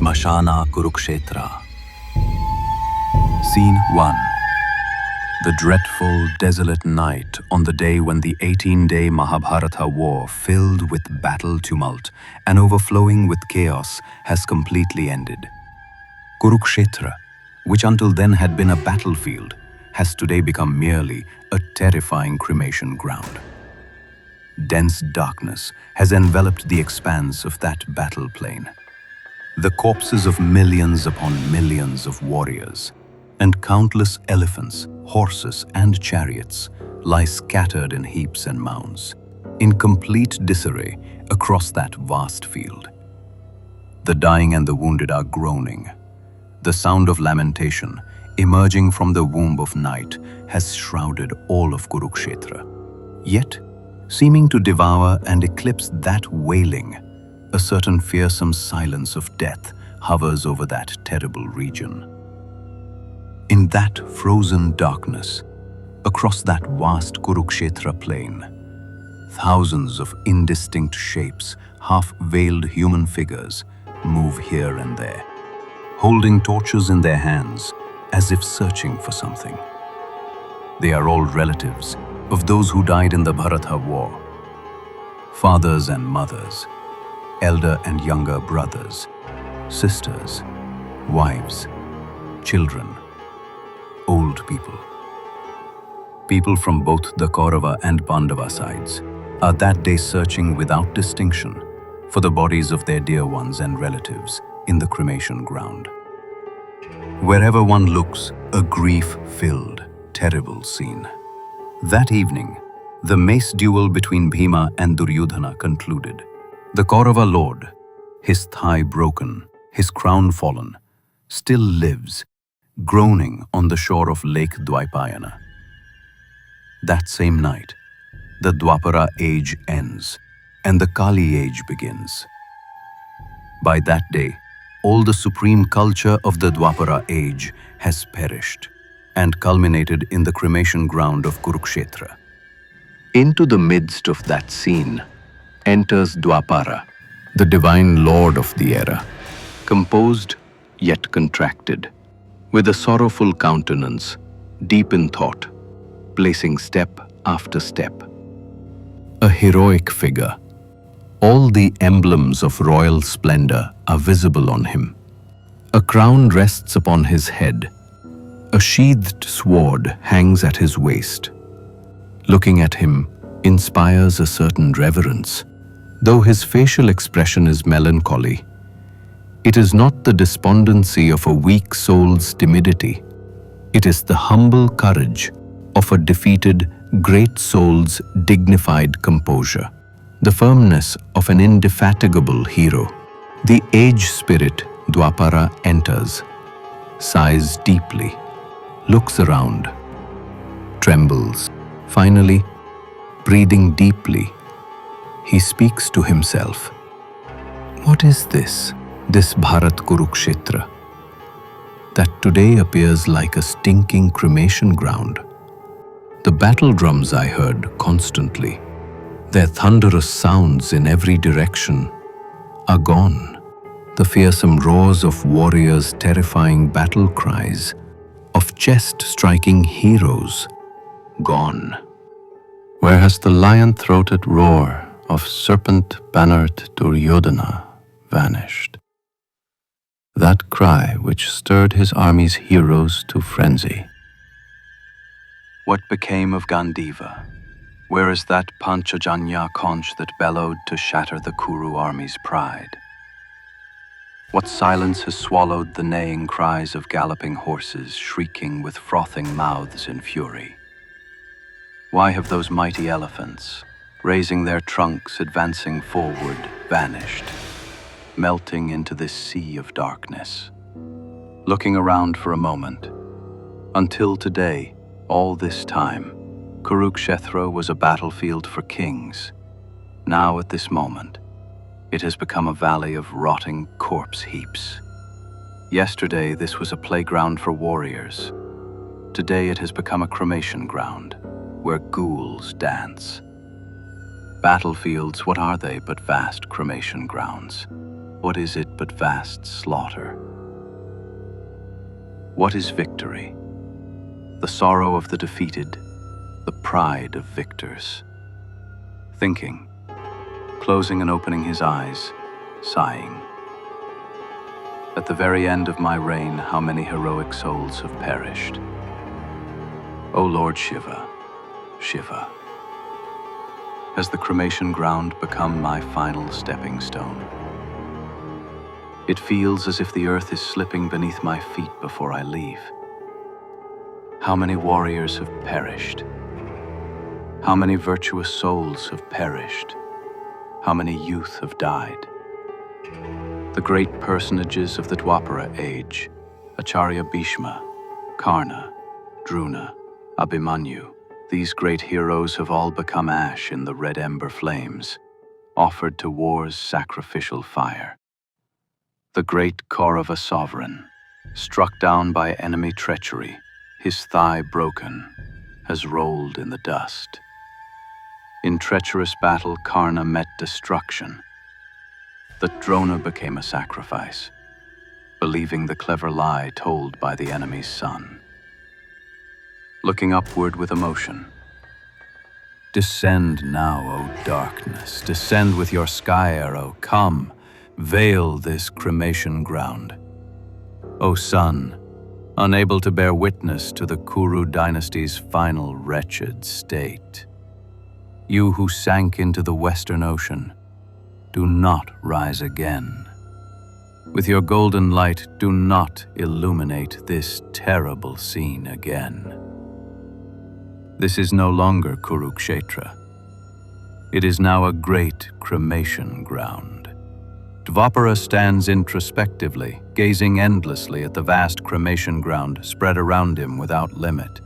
Smashana Kurukshetra. Scene 1. The dreadful, desolate night on the day when the 18-day Mahabharata war, filled with battle tumult and overflowing with chaos, has completely ended. Kurukshetra, which until then had been a battlefield, has today become merely a terrifying cremation ground. Dense darkness has enveloped the expanse of that battle plain. The corpses of millions upon millions of warriors and countless elephants, horses, and chariots lie scattered in heaps and mounds, in complete disarray across that vast field. The dying and the wounded are groaning. The sound of lamentation, emerging from the womb of night, has shrouded all of Kurukshetra. Yet, seeming to devour and eclipse that wailing, a certain fearsome silence of death hovers over that terrible region. In that frozen darkness, across that vast Kurukshetra plain, thousands of indistinct shapes, half-veiled human figures, move here and there, holding torches in their hands as if searching for something. They are all relatives of those who died in the Bharata war. Fathers and mothers, elder and younger brothers, sisters, wives, children, old people. People from both the Kaurava and Pandava sides are that day searching without distinction for the bodies of their dear ones and relatives in the cremation ground. Wherever one looks, a grief-filled, terrible scene. That evening, the mace duel between Bhima and Duryodhana concluded. The Kaurava lord, his thigh broken, his crown fallen, still lives, groaning on the shore of Lake Dwaipayana. That same night, the Dwapara age ends and the Kali age begins. By that day, all the supreme culture of the Dwapara age has perished and culminated in the cremation ground of Kurukshetra. Into the midst of that scene enters Dwapara, the divine lord of the era, composed yet contracted, with a sorrowful countenance, deep in thought, placing step after step. A heroic figure. All the emblems of royal splendor are visible on him. A crown rests upon his head. A sheathed sword hangs at his waist. Looking at him inspires a certain reverence. Though his facial expression is melancholy, it is not the despondency of a weak soul's timidity. It is the humble courage of a defeated great soul's dignified composure. The firmness of an indefatigable hero. The age spirit Dwapara enters, sighs deeply, looks around, trembles. Finally, breathing deeply, he speaks to himself. What is this Bharat Kurukshetra, that today appears like a stinking cremation ground? The battle drums I heard constantly, their thunderous sounds in every direction, are gone. The fearsome roars of warriors' terrifying battle cries, of chest-striking heroes, gone. Where has the lion-throated roar of serpent-bannered Duryodhana vanished? That cry which stirred his army's heroes to frenzy. What became of Gandiva? Where is that Panchajanya conch that bellowed to shatter the Kuru army's pride? What silence has swallowed the neighing cries of galloping horses, shrieking with frothing mouths in fury? Why have those mighty elephants, raising their trunks, advancing forward, vanished, melting into this sea of darkness? Looking around for a moment, until today, all this time, Kurukshetra was a battlefield for kings. Now at this moment, it has become a valley of rotting corpse heaps. Yesterday, this was a playground for warriors. Today, it has become a cremation ground, where ghouls dance. Battlefields, what are they but vast cremation grounds? What is it but vast slaughter? What is victory? The sorrow of the defeated, the pride of victors. Thinking, closing and opening his eyes, sighing. At the very end of my reign, how many heroic souls have perished. O Lord Shiva, Shiva. Has the cremation ground become my final stepping stone? It feels as if the earth is slipping beneath my feet before I leave. How many warriors have perished? How many virtuous souls have perished? How many youth have died? The great personages of the Dwapara age, Acharya Bhishma, Karna, Drona, Abhimanyu, these great heroes have all become ash in the red ember flames, offered to war's sacrificial fire. The great Kaurava sovereign, struck down by enemy treachery, his thigh broken, has rolled in the dust. In treacherous battle, Karna met destruction. That Drona became a sacrifice, believing the clever lie told by the enemy's son. Looking upward with emotion. Descend now, O darkness, descend with your sky arrow, come, veil this cremation ground. O sun, unable to bear witness to the Kuru dynasty's final wretched state. You who sank into the Western Ocean, do not rise again. With your golden light, do not illuminate this terrible scene again. This is no longer Kurukshetra. It is now a great cremation ground. Dvapara stands introspectively, gazing endlessly at the vast cremation ground spread around him without limit.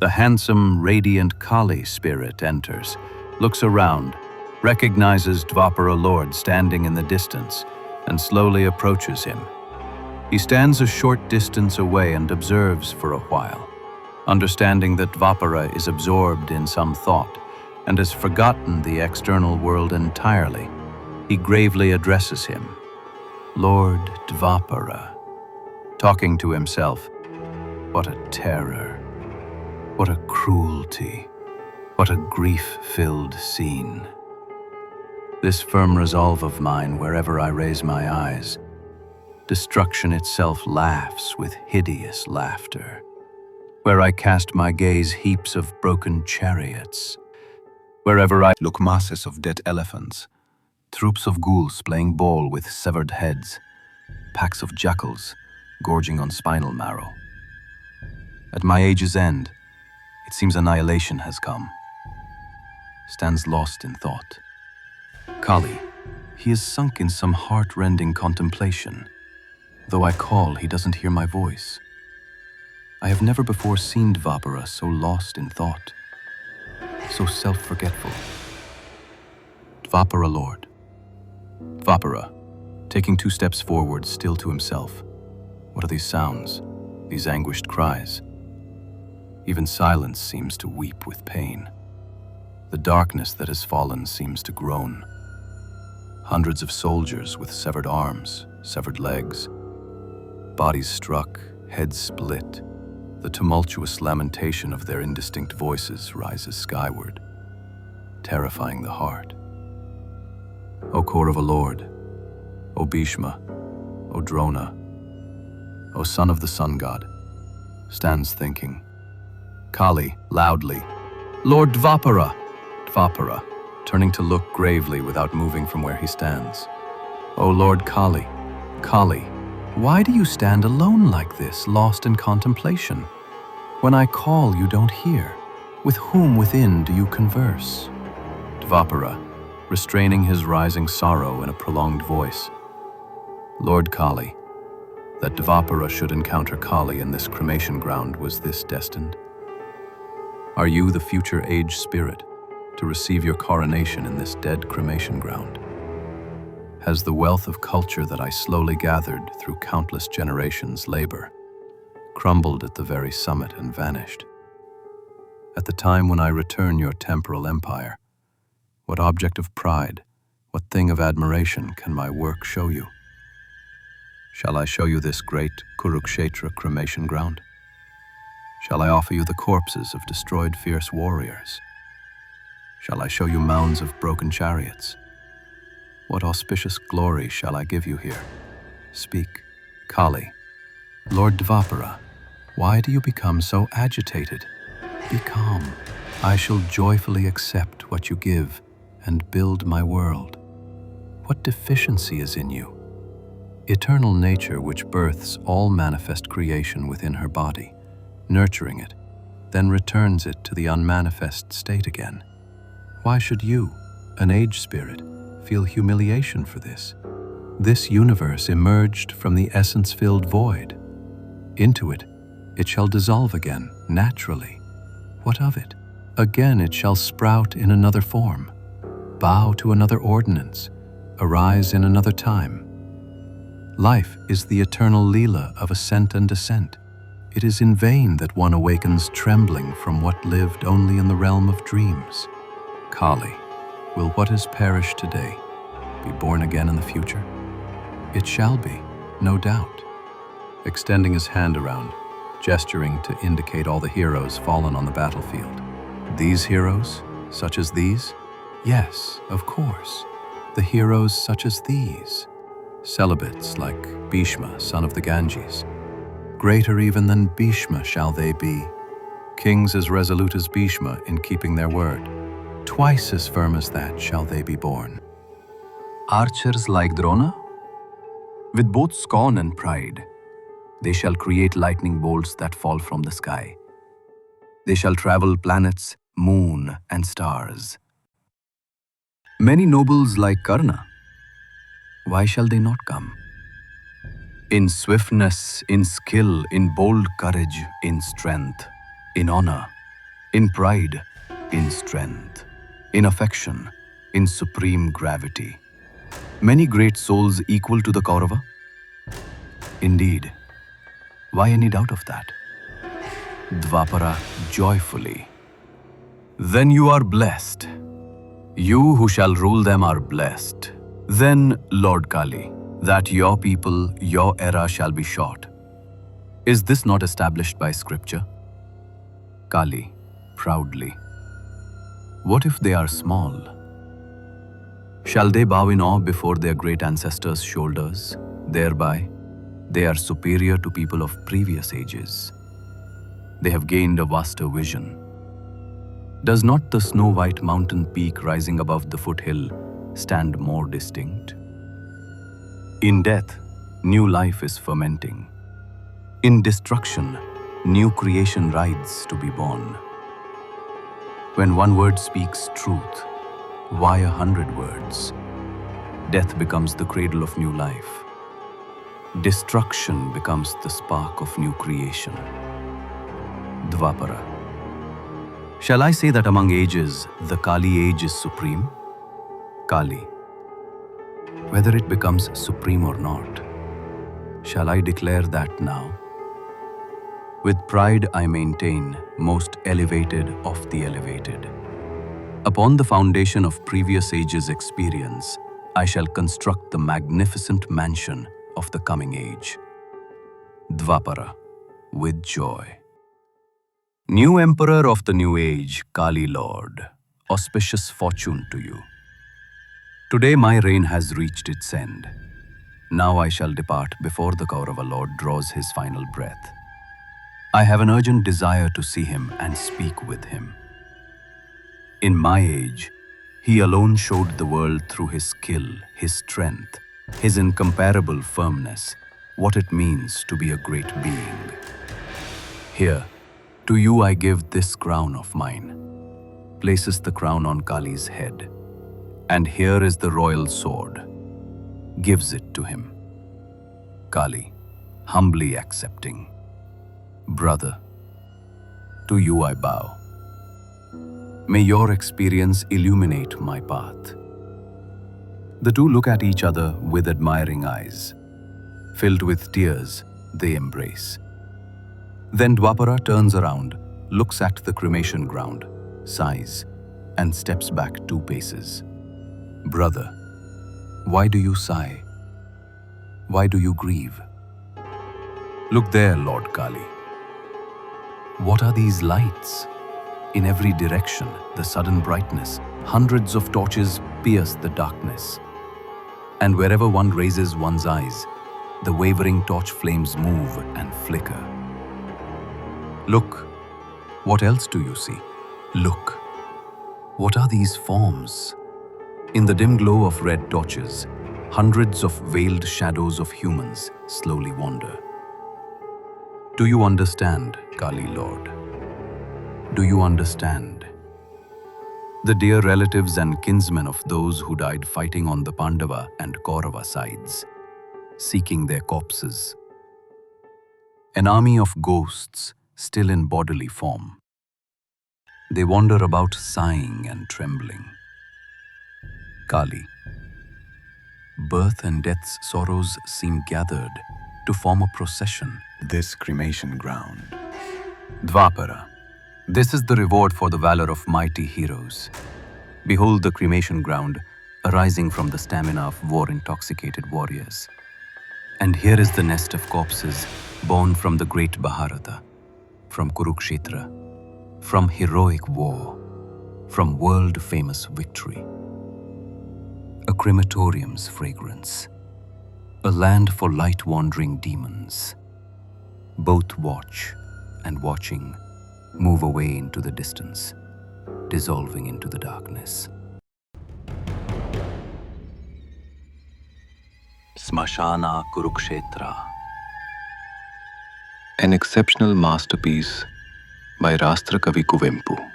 The handsome, radiant Kali spirit enters, looks around, recognizes Dvapara Lord standing in the distance, and slowly approaches him. He stands a short distance away and observes for a while, understanding that Dvapara is absorbed in some thought and has forgotten the external world entirely. He gravely addresses him, Lord Dvapara, talking to himself, what a terror, what a cruelty, what a grief-filled scene. This firm resolve of mine, wherever I raise my eyes, destruction itself laughs with hideous laughter. Where I cast my gaze, heaps of broken chariots. Wherever I look, masses of dead elephants, troops of ghouls playing ball with severed heads, packs of jackals gorging on spinal marrow. At my age's end, it seems annihilation has come. Stands lost in thought. Kali, he is sunk in some heart-rending contemplation. Though I call, he doesn't hear my voice. I have never before seen Dvapara so lost in thought, so self-forgetful. Dvapara Lord. Dvapara, taking 2 steps forward, still to himself. What are these sounds, these anguished cries? Even silence seems to weep with pain. The darkness that has fallen seems to groan. Hundreds of soldiers with severed arms, severed legs, bodies struck, heads split. The tumultuous lamentation of their indistinct voices rises skyward, terrifying the heart. O Kaurava Lord, O Bhishma, O Drona, O son of the sun god, stands thinking. Kali, loudly, Lord Dvapara! Dvapara, turning to look gravely without moving from where he stands. O Lord Kali, Kali, why do you stand alone like this, lost in contemplation? When I call, you don't hear. With whom within do you converse? Dvapara, restraining his rising sorrow in a prolonged voice. Lord Kali, that Dvapara should encounter Kali in this cremation ground, was this destined? Are you the future age spirit to receive your coronation in this dead cremation ground? Has the wealth of culture that I slowly gathered through countless generations' labor crumbled at the very summit and vanished? At the time when I return your temporal empire, what object of pride, What thing of admiration can my work show you? Shall I show you this great Kurukshetra cremation ground? Shall I offer you the corpses of destroyed fierce warriors? Shall I show you mounds of broken chariots? What auspicious glory shall I give you here? Speak, Kali. Lord Dvapara, why do you become so agitated? Be calm. I shall joyfully accept what you give and build my world. What deficiency is in you? Eternal nature which births all manifest creation within her body, nurturing it, then returns it to the unmanifest state again. Why should you, an age spirit, feel humiliation for this? This universe emerged from the essence-filled void. Into it, it shall dissolve again, naturally. What of it? Again it shall sprout in another form, bow to another ordinance, arise in another time. Life is the eternal Leela of ascent and descent. It is in vain that one awakens trembling from what lived only in the realm of dreams. Kali, will what has perished today be born again in the future? It shall be, no doubt. Extending his hand around, gesturing to indicate all the heroes fallen on the battlefield. These heroes, such as these? Yes, of course. The heroes such as these. Celibates like Bhishma, son of the Ganges. Greater even than Bhishma shall they be. Kings as resolute as Bhishma in keeping their word. Twice as firm as that shall they be born. Archers like Drona? With both scorn and pride, they shall create lightning bolts that fall from the sky. They shall travel planets, moon, and stars. Many nobles like Karna, why shall they not come? In swiftness, in skill, in bold courage, in strength, in honor, in pride, in strength, in affection, in supreme gravity. Many great souls equal to the Kaurava? Indeed. Why any doubt of that? Dvapara joyfully. Then you are blessed. You who shall rule them are blessed. Then, Lord Kali, that your people, your era shall be short. Is this not established by scripture? Kali, proudly. What if they are small? Shall they bow in awe before their great ancestors' shoulders? Thereby, they are superior to people of previous ages. They have gained a vaster vision. Does not the snow-white mountain peak rising above the foothill stand more distinct? In death, new life is fermenting. In destruction, new creation rides to be born. When one word speaks truth, why 100 words? Death becomes the cradle of new life. Destruction becomes the spark of new creation. Dvapara. Shall I say that among ages, the Kali age is supreme? Kali. Whether it becomes supreme or not, shall I declare that now? With pride I maintain, most elevated of the elevated. Upon the foundation of previous ages' experience, I shall construct the magnificent mansion of the coming age. Dvapara, with joy. New emperor of the new age, Kali Lord, auspicious fortune to you. Today my reign has reached its end. Now I shall depart before the Kaurava Lord draws his final breath. I have an urgent desire to see him and speak with him. In my age, he alone showed the world through his skill, his strength, his incomparable firmness, what it means to be a great being. Here, to you I give this crown of mine, places the crown on Kali's head, and here is the royal sword, gives it to him. Kali, humbly accepting. Brother, to you I bow. May your experience illuminate my path. The two look at each other with admiring eyes. Filled with tears, they embrace. Then Dvapara turns around, looks at the cremation ground, sighs, and steps back 2 paces. Brother, Why do you sigh? Why do you grieve? Look there, Lord Kali. What are these lights? In every direction, the sudden brightness, hundreds of torches pierce the darkness. And wherever one raises one's eyes, the wavering torch flames move and flicker. Look, what else do you see? Look, what are these forms? In the dim glow of red torches, hundreds of veiled shadows of humans slowly wander. Do you understand, Kali Lord? Do you understand? The dear relatives and kinsmen of those who died fighting on the Pandava and Kaurava sides, seeking their corpses. An army of ghosts still in bodily form. They wander about sighing and trembling. Kali, birth and death's sorrows seem gathered to form a procession. This cremation ground. Dvapara. This is the reward for the valor of mighty heroes. Behold the cremation ground arising from the stamina of war-intoxicated warriors. And here is the nest of corpses born from the great Mahabharata, from Kurukshetra, from heroic war, from world-famous victory. A crematorium's fragrance, a land for light-wandering demons. Both watch and watching move away into the distance, dissolving into the darkness. Smashana Kurukshetra. An exceptional masterpiece by RASHTRAKAVI KUVEMPU.